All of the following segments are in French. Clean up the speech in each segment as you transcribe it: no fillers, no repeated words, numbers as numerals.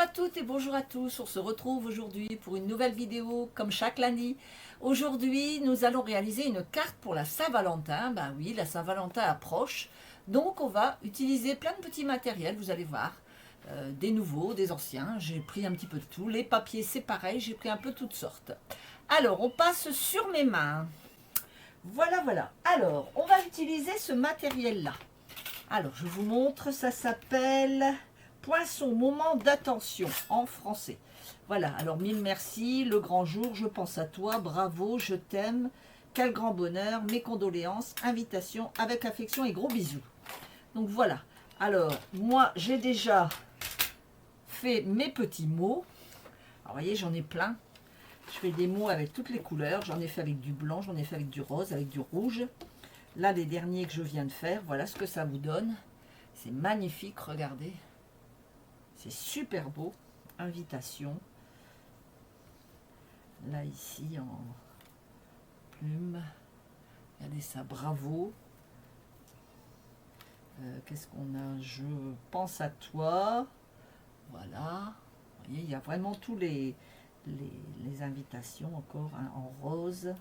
à toutes et bonjour à tous, on se retrouve aujourd'hui pour une nouvelle vidéo comme chaque lundi. Aujourd'hui nous allons réaliser une carte pour la Saint-Valentin. Ben oui, la Saint-Valentin approche, donc on va utiliser plein de petits matériels, vous allez voir. Des nouveaux, des anciens, j'ai pris un petit peu de tout. Les papiers c'est pareil, j'ai pris un peu toutes sortes. Alors on passe sur mes mains. Voilà, voilà. Alors on va utiliser ce matériel là. Alors je vous montre, ça s'appelle Poinçon, moment d'attention en français. Voilà, alors mille merci, le grand jour, je pense à toi, bravo, je t'aime, quel grand bonheur, mes condoléances, invitation avec affection et gros bisous. Donc voilà, alors moi j'ai déjà fait mes petits mots. Alors vous voyez, j'en ai plein. Je fais des mots avec toutes les couleurs, j'en ai fait avec du blanc, j'en ai fait avec du rose, avec du rouge. Là, les derniers que je viens de faire, voilà ce que ça vous donne. C'est magnifique, regardez. C'est super beau. Invitation. Là, ici, en plume. Regardez ça, bravo. Qu'est-ce qu'on a? Je pense à toi. Voilà. Vous voyez, il y a vraiment tous les invitations encore, hein, en rose.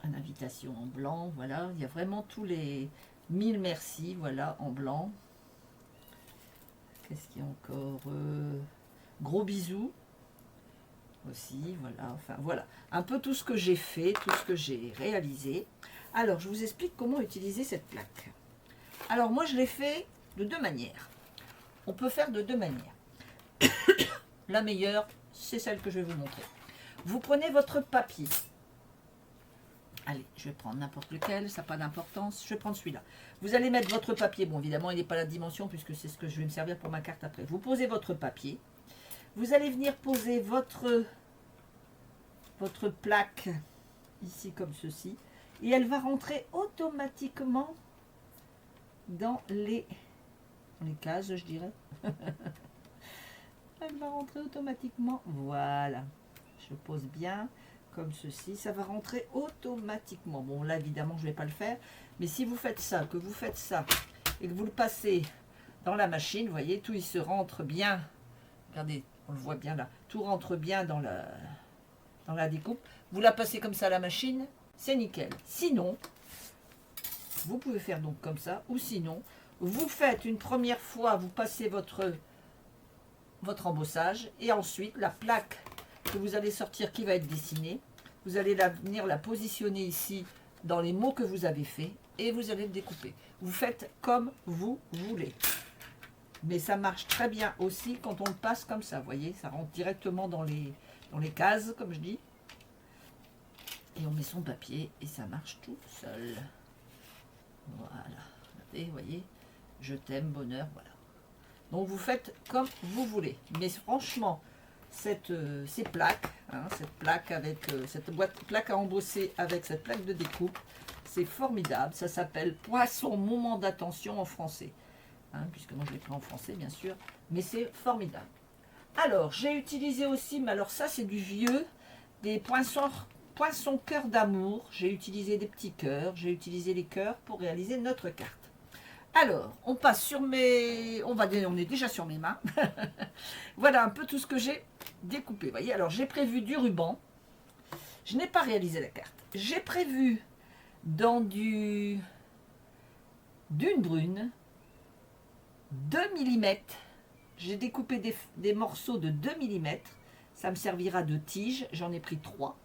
Une invitation en blanc, voilà. Il y a vraiment tous les mille merci, voilà, en blanc. Qu'est-ce qu'il y a encore? Gros bisous aussi, voilà. Enfin, voilà. Un peu tout ce que j'ai fait, tout ce que j'ai réalisé. Alors, je vous explique comment utiliser cette plaque. Alors, moi, je l'ai fait de deux manières. On peut faire de deux manières. La meilleure, c'est celle que je vais vous montrer. Vous prenez votre papier. Allez, je vais prendre n'importe lequel, ça n'a pas d'importance. Je vais prendre celui-là. Vous allez mettre votre papier. Bon, évidemment, il n'est pas la dimension puisque c'est ce que je vais me servir pour ma carte après. Vous posez votre papier. Vous allez venir poser votre plaque ici comme ceci. Et elle va rentrer automatiquement dans les cases, je dirais. Elle va rentrer automatiquement. Voilà. Je pose bien. Comme ceci, ça va rentrer automatiquement. Bon, là, évidemment, je ne vais pas le faire. Mais si vous faites ça, que vous faites ça, et que vous le passez dans la machine, vous voyez, tout il se rentre bien. Regardez, on le voit bien là. Tout rentre bien dans la découpe. Vous la passez comme ça à la machine, c'est nickel. Sinon, vous pouvez faire donc comme ça. Ou sinon, vous faites une première fois, vous passez votre embossage. Et ensuite, la plaque que vous allez sortir qui va être dessinée, vous allez venir la positionner ici dans les mots que vous avez fait et vous allez le découper. Vous faites comme vous voulez. Mais ça marche très bien aussi quand on le passe comme ça, vous voyez, ça rentre directement dans les cases, comme je dis. Et on met son papier et ça marche tout seul. Voilà. Regardez, vous voyez, je t'aime, bonheur, voilà. Donc vous faites comme vous voulez. Mais franchement, ces plaques, hein, cette plaque avec cette plaque à embosser avec cette plaque de découpe, c'est formidable. Ça s'appelle Poinçon, moment d'attention en français, hein, puisque moi je l'ai pris en français bien sûr, mais c'est formidable. Alors j'ai utilisé aussi, mais alors ça c'est du vieux, des poinçons cœur d'amour. J'ai utilisé des petits cœurs, j'ai utilisé les cœurs pour réaliser notre carte. Alors, on passe sur mes... on est déjà sur mes mains. Voilà un peu tout ce que j'ai découpé. Vous voyez, alors j'ai prévu du ruban. Je n'ai pas réalisé la carte. J'ai prévu dans d'une brune 2 mm. J'ai découpé des morceaux de 2 mm. Ça me servira de tige. J'en ai pris 3.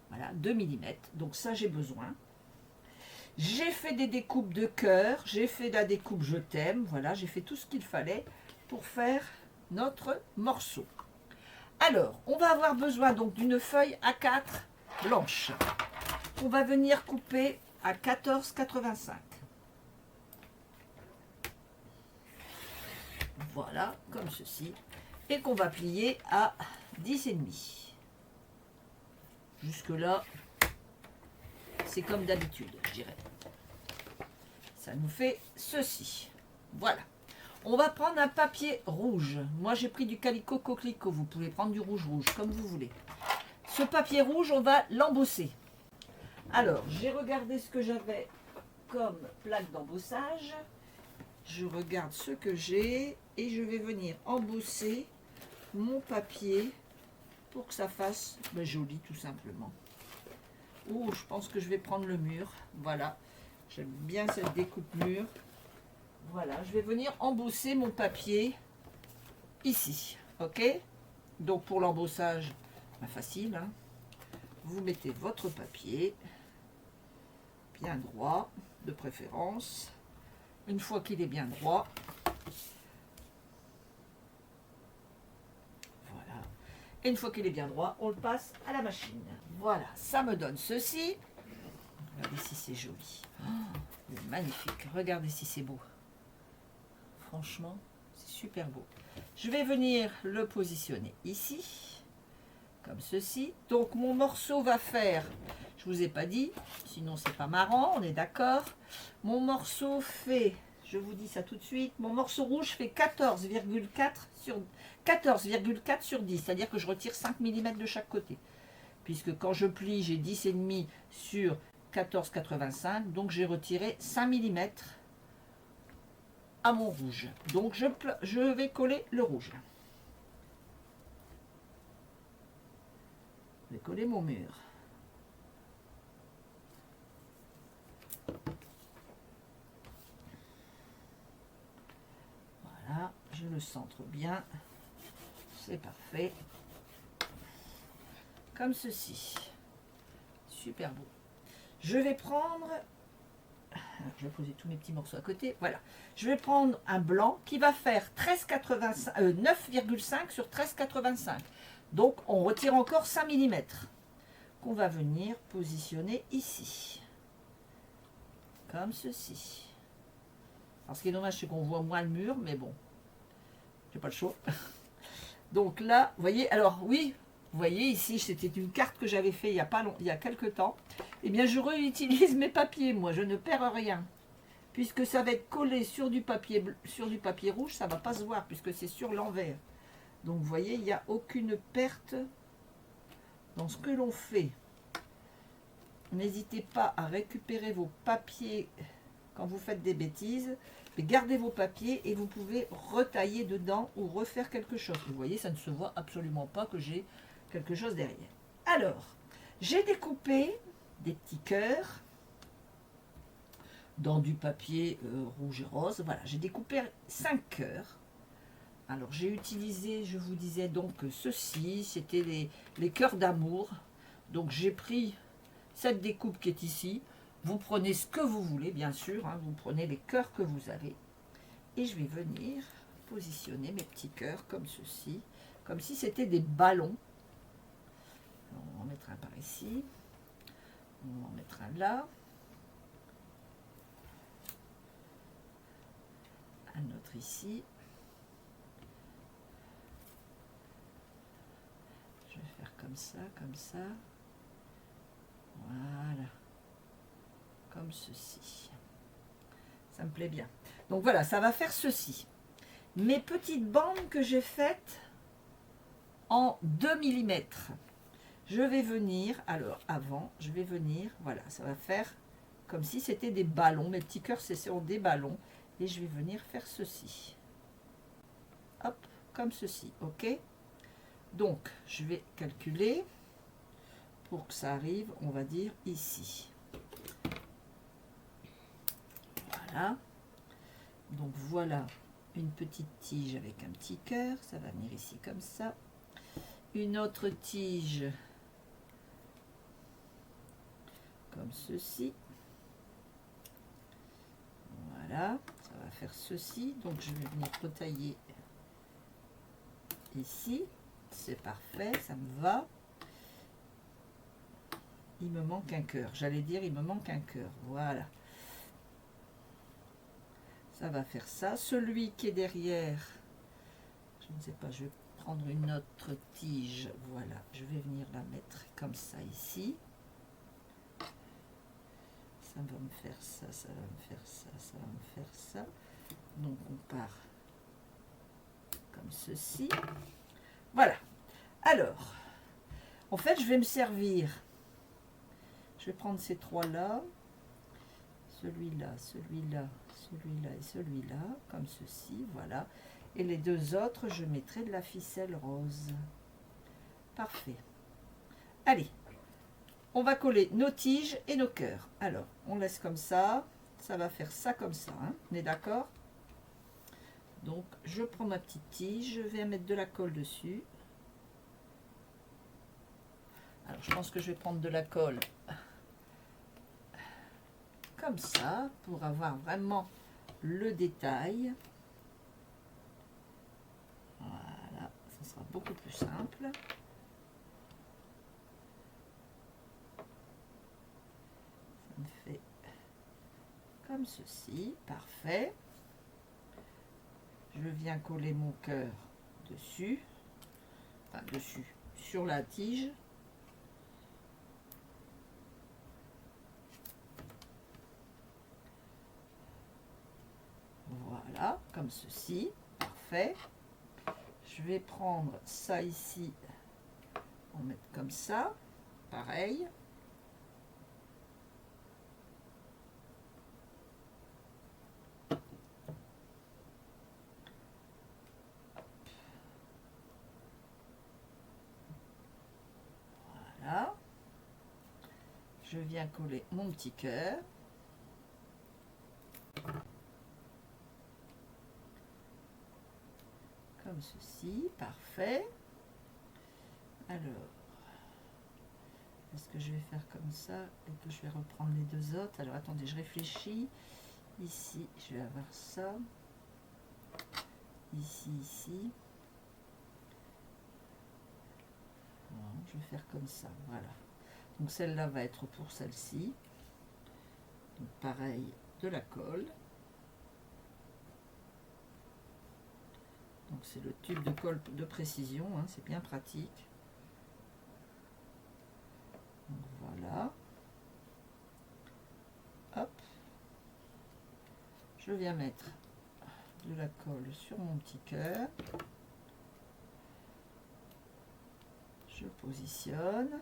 Voilà, 2 mm. Donc ça, j'ai besoin. J'ai fait des découpes de cœur, j'ai fait la découpe je t'aime, voilà, j'ai fait tout ce qu'il fallait pour faire notre morceau. Alors, on va avoir besoin donc d'une feuille A4 blanche. On va venir couper à 14,85. Voilà, comme ceci. Et qu'on va plier à 10,5. Jusque là, c'est comme d'habitude, je dirais. Ça nous fait ceci. Voilà. On va prendre un papier rouge. Moi, j'ai pris du Calico Coquelicot. Vous pouvez prendre du rouge, comme vous voulez. Ce papier rouge, on va l'embosser. Alors, j'ai regardé ce que j'avais comme plaque d'embossage. Je regarde ce que j'ai et je vais venir embosser mon papier pour que ça fasse joli tout simplement. Oh, je pense que je vais prendre le mur. Voilà, j'aime bien cette découpe mur. Voilà, je vais venir embosser mon papier ici. Ok, donc pour l'embossage, facile, hein. Vous mettez votre papier bien droit, de préférence. Une fois qu'il est bien droit, voilà. Et une fois qu'il est bien droit, on le passe à la machine. Voilà, ça me donne ceci. Regardez si c'est joli. Oh, magnifique. Regardez si c'est beau. Franchement, c'est super beau. Je vais venir le positionner ici, comme ceci. Donc mon morceau va faire, je vous ai pas dit, sinon c'est pas marrant, on est d'accord. Mon morceau fait, je vous dis ça tout de suite, mon morceau rouge fait 14,4 sur 10, c'est-à-dire que je retire 5 mm de chaque côté. Puisque quand je plie, j'ai 10,5 sur 14,85, donc j'ai retiré 5 mm à mon rouge. Donc je vais coller le rouge. Je vais coller mon mur. Voilà, je le centre bien. C'est parfait. Comme ceci. Super beau. Je vais prendre... Alors, je vais poser tous mes petits morceaux à côté. Voilà. Je vais prendre un blanc qui va faire 9,5 sur 13,85. Donc, on retire encore 5 mm qu'on va venir positionner ici. Comme ceci. Alors, ce qui est dommage, c'est qu'on voit moins le mur, mais bon, j'ai pas le choix. Donc là, vous voyez, alors oui, vous voyez ici, c'était une carte que j'avais fait il y a quelques temps. Eh bien, je réutilise mes papiers, moi, je ne perds rien. Puisque ça va être collé sur du papier rouge, ça ne va pas se voir, puisque c'est sur l'envers. Donc, vous voyez, il n'y a aucune perte dans ce que l'on fait. N'hésitez pas à récupérer vos papiers quand vous faites des bêtises. Mais gardez vos papiers et vous pouvez retailler dedans ou refaire quelque chose. Vous voyez, ça ne se voit absolument pas que j'ai quelque chose derrière. Alors, j'ai découpé des petits cœurs dans du papier rouge et rose. Voilà, j'ai découpé 5 cœurs. Alors, j'ai utilisé, je vous disais donc ceci, c'était les cœurs d'amour. Donc, j'ai pris cette découpe qui est ici. Vous prenez ce que vous voulez, bien sûr. Hein, vous prenez les cœurs que vous avez. Et je vais venir positionner mes petits cœurs comme ceci. Comme si c'était des ballons. Alors, on va en mettre un par ici. On va en mettre un là. Un autre ici. Je vais faire comme ça, comme ça. Voilà. Comme ceci. Ça me plaît bien. Donc voilà, ça va faire ceci. Mes petites bandes que j'ai faites en 2 mm. Je vais venir, alors avant, je vais venir, voilà, ça va faire comme si c'était des ballons. Mes petits cœurs, c'est sur des ballons. Et je vais venir faire ceci. Hop, comme ceci, ok? Donc, je vais calculer pour que ça arrive, on va dire, ici. Voilà. Donc voilà une petite tige avec un petit cœur, ça va venir ici comme ça. Une autre tige comme ceci. Voilà, ça va faire ceci. Donc je vais venir retailler ici. C'est parfait, ça me va. Il me manque un cœur. J'allais dire il me manque un cœur. Voilà. Ça va faire ça. Celui qui est derrière, je ne sais pas, je vais prendre une autre tige. Voilà, je vais venir la mettre comme ça ici. Ça va me faire ça, ça va me faire ça, ça va me faire ça. Donc on part comme ceci. Voilà. Alors, en fait, je vais me servir. Je vais prendre ces trois-là. Celui-là, celui-là, celui-là et celui-là, comme ceci, voilà. Et les deux autres, je mettrai de la ficelle rose. Parfait. Allez, on va coller nos tiges et nos cœurs. Alors, on laisse comme ça. Ça va faire ça comme ça. Hein. On est d'accord? Donc, je prends ma petite tige. Je vais mettre de la colle dessus. Alors, je pense que je vais prendre de la colle comme ça pour avoir vraiment le détail. Voilà, ça sera beaucoup plus simple. Ça me fait comme ceci, parfait. Je viens coller mon cœur dessus, enfin dessus, sur la tige. Voilà, comme ceci, parfait. Je vais prendre ça ici, on va mettre comme ça, pareil. Voilà. Je viens coller mon petit cœur. Comme ceci, parfait. Alors, est-ce que je vais faire comme ça et que je vais reprendre les deux autres? Alors, attendez, je réfléchis. Ici, je vais avoir ça. Ici, ici. Bon, je vais faire comme ça, voilà. Donc, celle-là va être pour celle-ci. Donc, pareil, de la colle. Donc, c'est le tube de colle de précision, hein, c'est bien pratique. Donc, voilà. Hop. Je viens mettre de la colle sur mon petit cœur. Je positionne.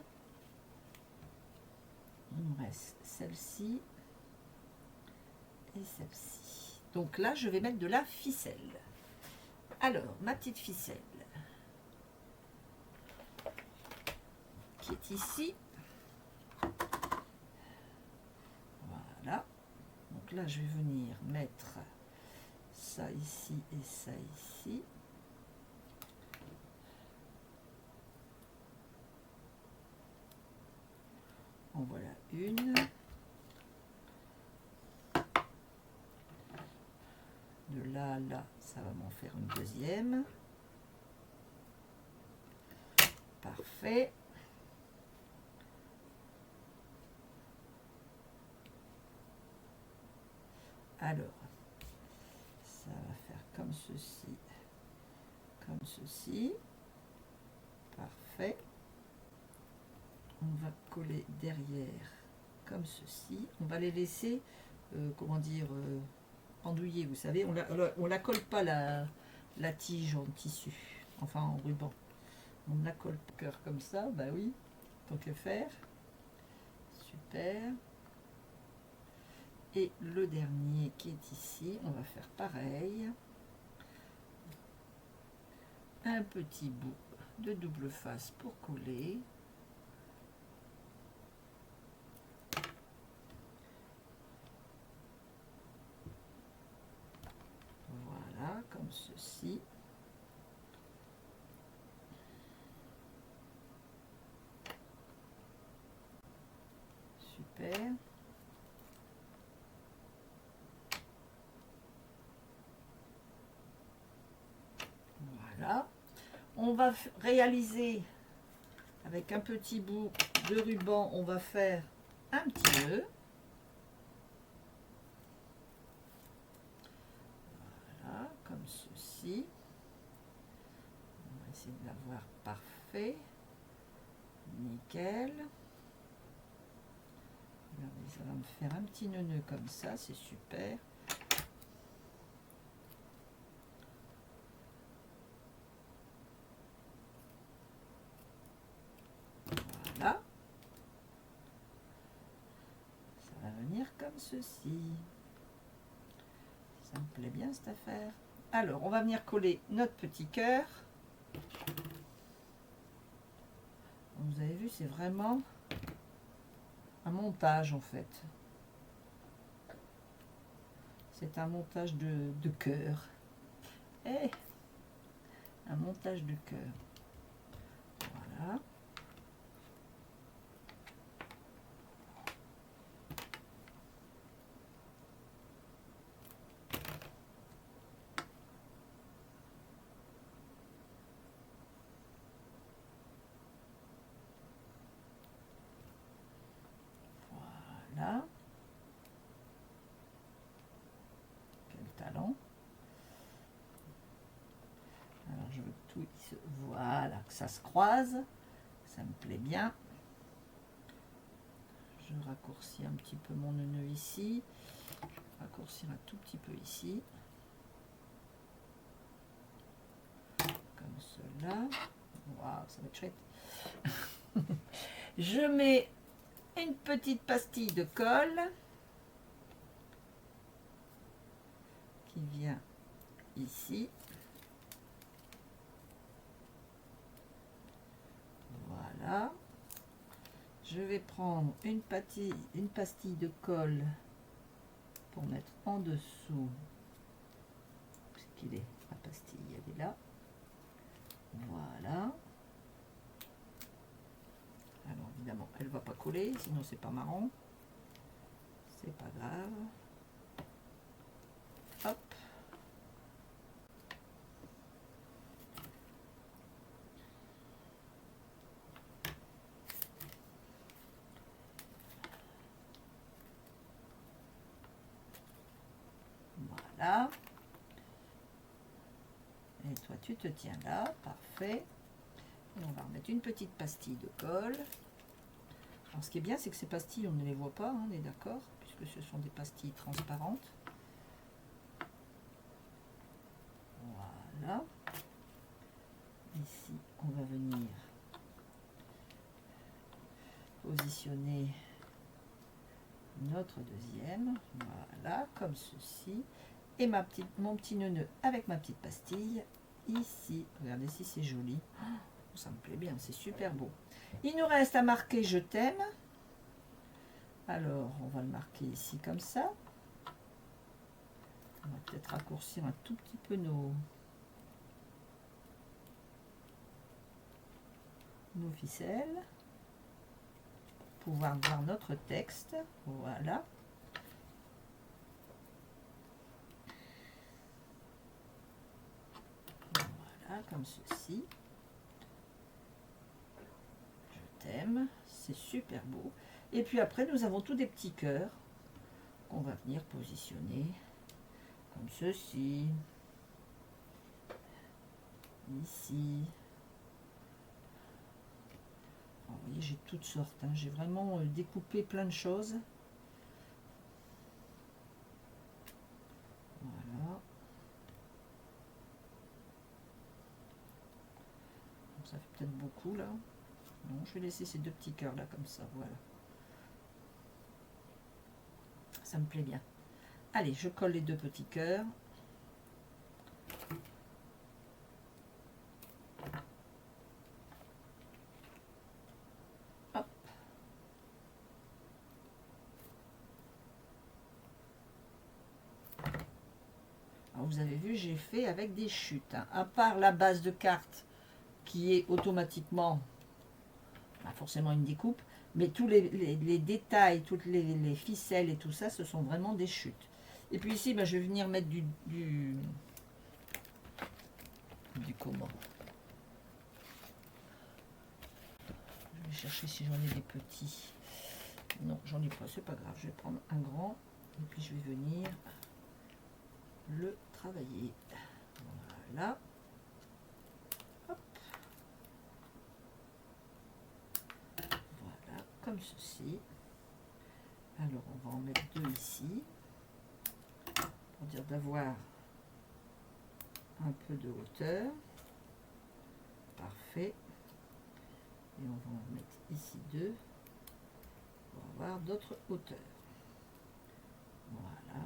Il me reste celle-ci et celle-ci. Donc là, je vais mettre de la ficelle. Alors, ma petite ficelle qui est ici. Voilà. Donc là, je vais venir mettre ça ici et ça ici. En voilà une. De là à là, ça va m'en faire une deuxième. Parfait. Alors, ça va faire comme ceci, comme ceci. Parfait. On va coller derrière comme ceci. On va les laisser, comment dire, andouiller, vous savez. On la colle pas la tige en tissu, enfin en ruban. On la colle cœur comme ça, bah oui, tant que faire. Super. Et le dernier qui est ici, on va faire pareil. Un petit bout de double face pour coller. Voilà, comme ceci. Super. Voilà. On va réaliser avec un petit bout de ruban, on va faire un petit nœud. Voilà, comme ceci. On va essayer de l'avoir parfait. Nickel. Regardez, ça va me faire un petit nœud comme ça, c'est super. Voilà. Ça va venir comme ceci. Ça me plaît bien cette affaire. Alors, on va venir coller notre petit cœur. Vous avez vu, c'est vraiment un montage en fait. C'est un montage de cœur. Et un montage de cœur. Voilà. Voilà. Quel talent. Alors je veux que tout voilà, que ça se croise. Ça me plaît bien. Je raccourcis un petit peu mon nœud ici. Raccourcir un tout petit peu ici. Comme cela. Waouh, ça va être chouette. Je mets une petite pastille de colle qui vient ici. Voilà. Je vais prendre une pastille de colle pour mettre en dessous. Où est-ce qu'il est? La pastille, elle est là. Voilà. Alors évidemment, elle ne va pas coller, sinon c'est pas marrant. C'est pas grave. Hop. Voilà. Et toi, tu te tiens là. Parfait. Et on va remettre une petite pastille de colle. Alors, ce qui est bien, c'est que ces pastilles, on ne les voit pas, hein, on est d'accord, puisque ce sont des pastilles transparentes. Voilà. Ici, on va venir positionner notre deuxième. Voilà, comme ceci. Et mon petit nœud avec ma petite pastille ici. Regardez si c'est joli. Oh, ça me plaît bien, c'est super beau. Il nous reste à marquer je t'aime. Alors, on va le marquer ici comme ça. On va peut-être raccourcir un tout petit peu nos ficelles pour pouvoir voir notre texte. Voilà. Voilà, comme ceci. Je t'aime, c'est super beau. Et puis après, nous avons tous des petits cœurs qu'on va venir positionner comme ceci. Ici. Alors, vous voyez, j'ai toutes sortes. Hein. J'ai vraiment découpé plein de choses. Voilà. Ça fait peut-être beaucoup là. Non, je vais laisser ces deux petits cœurs là comme ça. Voilà. Ça me plaît bien. Allez, je colle les deux petits cœurs. Hop. Alors, vous avez vu, j'ai fait avec des chutes. Hein. À part la base de carte qui est automatiquement, forcément une découpe, mais tous les détails, toutes les ficelles et tout ça, ce sont vraiment des chutes. Et puis ici, je vais venir mettre du comment? Je vais chercher si j'en ai des petits. Non, j'en ai pas, c'est pas grave. Je vais prendre un grand et puis je vais venir le travailler. Voilà. Hop. Voilà, comme ceci. Alors, on va en mettre deux ici pour dire d'avoir un peu de hauteur. Parfait. Et on va en mettre ici deux pour avoir d'autres hauteurs. Voilà.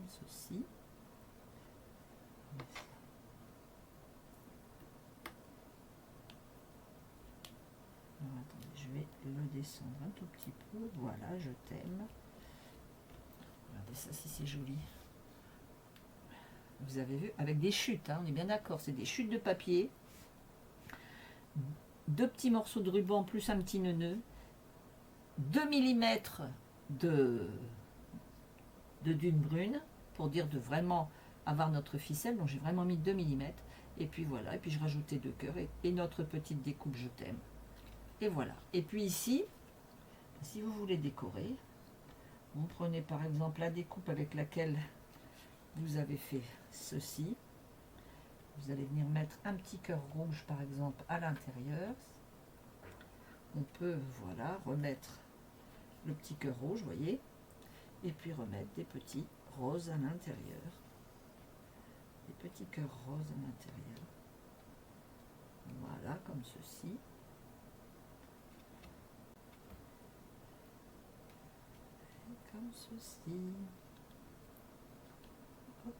ceci. Alors, attendez, je vais le descendre un tout petit peu. Voilà, je t'aime. Regardez ça, si c'est joli. Vous avez vu, avec des chutes, hein, on est bien d'accord, c'est des chutes de papier. 2 petits morceaux de ruban plus un petit nœud. 2 mm de dune brune, pour dire de vraiment avoir notre ficelle. Donc j'ai vraiment mis 2 mm. Et puis voilà, et puis je rajoutais 2 cœurs et notre petite découpe je t'aime. Et voilà. Et puis ici, si vous voulez décorer, vous prenez par exemple la découpe avec laquelle vous avez fait ceci. Vous allez venir mettre un petit cœur rouge par exemple à l'intérieur. On peut, voilà, remettre le petit cœur rouge, vous voyez, et puis remettre des petits roses à l'intérieur. Des petits cœurs roses à l'intérieur. Voilà, comme ceci. Et comme ceci. Hop.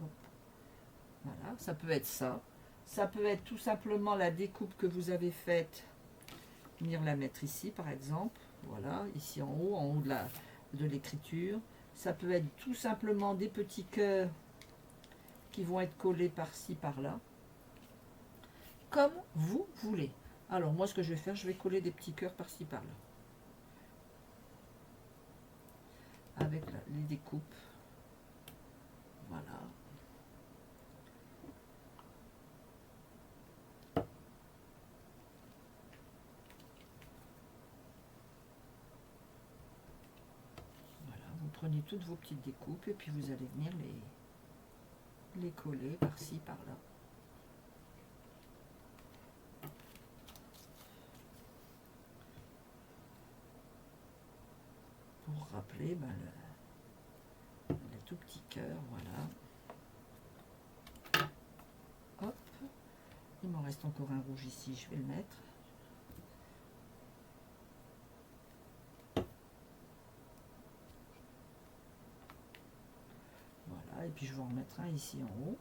Hop. Voilà, ça peut être ça. Ça peut être tout simplement la découpe que vous avez faite. Venir la mettre ici, par exemple. Voilà, ici en haut de l'écriture. Ça peut être tout simplement des petits cœurs qui vont être collés par-ci, par-là. Comme vous voulez. Alors, moi, ce que je vais faire, je vais coller des petits cœurs par-ci, par-là. Avec les découpes. Voilà. Vous prenez toutes vos petites découpes et puis vous allez venir les coller par-ci, par-là. Pour rappeler les tout petits cœurs, voilà. Hop. Il m'en reste encore un rouge ici, je vais le mettre. Et puis je vais en remettre un ici en haut.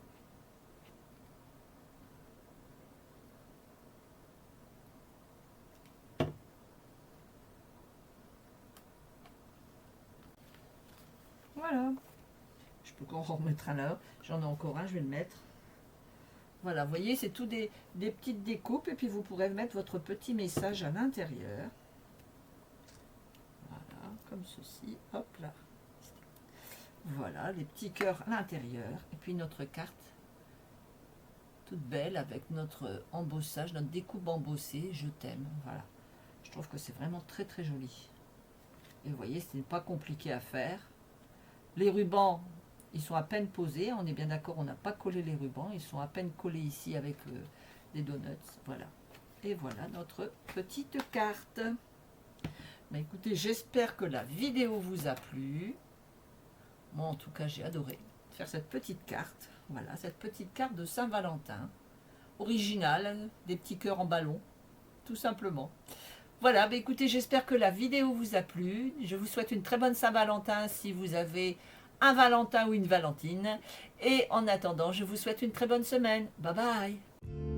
Voilà. Je peux encore en remettre un là. J'en ai encore un, je vais le mettre. Voilà, vous voyez, c'est tout des petites découpes. Et puis vous pourrez mettre votre petit message à l'intérieur. Voilà, comme ceci. Hop là. Voilà, les petits cœurs à l'intérieur. Et puis notre carte, toute belle, avec notre embossage, notre découpe embossée. Je t'aime. Voilà. Je trouve que c'est vraiment très très joli. Et vous voyez, ce n'est pas compliqué à faire. Les rubans, ils sont à peine posés. On est bien d'accord, on n'a pas collé les rubans. Ils sont à peine collés ici avec des donuts. Voilà. Et voilà notre petite carte. Mais écoutez, j'espère que la vidéo vous a plu. Moi, en tout cas, j'ai adoré faire cette petite carte. Voilà, cette petite carte de Saint-Valentin. Originale, des petits cœurs en ballon, tout simplement. Voilà, bah écoutez, j'espère que la vidéo vous a plu. Je vous souhaite une très bonne Saint-Valentin si vous avez un Valentin ou une Valentine. Et en attendant, je vous souhaite une très bonne semaine. Bye bye.